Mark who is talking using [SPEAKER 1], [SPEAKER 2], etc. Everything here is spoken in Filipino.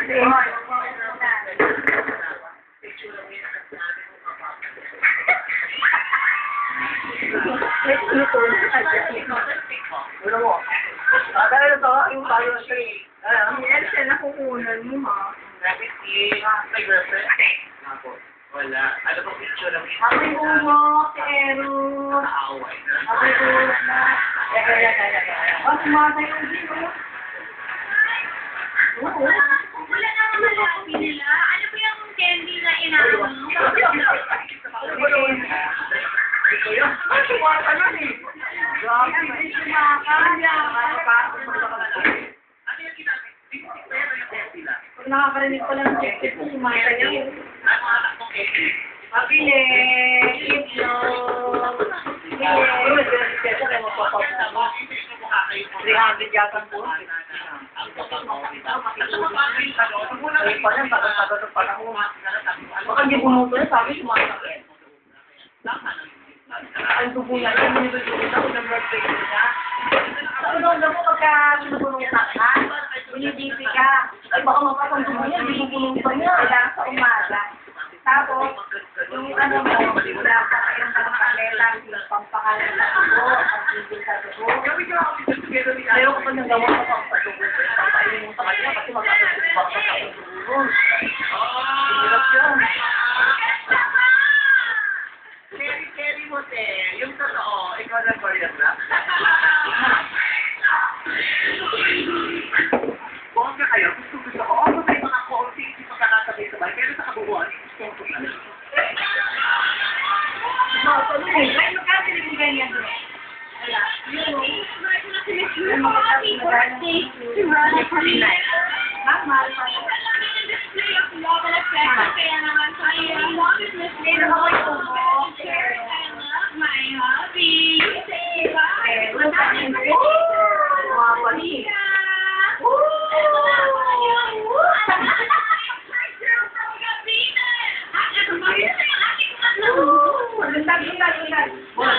[SPEAKER 1] Ano mo? Dahil ito, yung tayo na siya eh.
[SPEAKER 2] Yan siya nakukunan mo, ha?
[SPEAKER 1] Rabbit eh. May girlfriend? Wala. Ano bang picture ng
[SPEAKER 2] Happy Umok, Ero.
[SPEAKER 1] Nakaaway na.
[SPEAKER 2] Happy Umok na. Oh, sumatay yung dito. Oo.
[SPEAKER 3] Wala na naman lagi nila. Ano ba yung candy na inaano?
[SPEAKER 1] Ito yun. Ay, sumaka nun eh.
[SPEAKER 2] Grabe, may sumaka.
[SPEAKER 1] Ano yung ginamit? Pero yung candy lang.
[SPEAKER 2] Pag nakakarinig ko lang ng check-check ko, sumaka yun.
[SPEAKER 1] Ano ang anak mong candy?
[SPEAKER 2] Mabili. Itlog. Bili. 300 yata po.
[SPEAKER 1] Ang kapagawa nila. Ano ba ba yung tanong?
[SPEAKER 2] Ay, pa lang, tagal-tagal pa lang. Baka hindi bumuto na, sabi sumasakit. Ang dugo niya, yung binibigyan ko ng birthday ko niya. Sabi doon po, pagka binubunungan ka, binibibi ka. Ay, baka mapasang dugo niya, binubunungan niya. Kailangan sa umaga. Tapos, yung ano mo, dapat yung pangkalela, yung pampakalan sa dugo, pag-ibig sa dugo. Pero kapag nagawa ka pang patugo, pampailin mo sa kanya kasi magkakasubak ka sa dugo. Hirap yun.
[SPEAKER 1] Cherry mo, te. Yung totoo, ikaw na choreograph. Buwan ka kayo, gusto ko. Ano kayo mga co-activity pagkakasabay-sabay, pero sa kabuuan, gusto ko na.
[SPEAKER 2] Ay, magkakasili mo ganyan doon? Wala.
[SPEAKER 3] Happy birthday to Rana Pamela.
[SPEAKER 2] Mahal pa.
[SPEAKER 3] Display of love and affection. Kaya naman tayo. Longest display of love and affection. I love my hobby. You say bye.
[SPEAKER 2] Happy birthday. Mga pali. Magandang.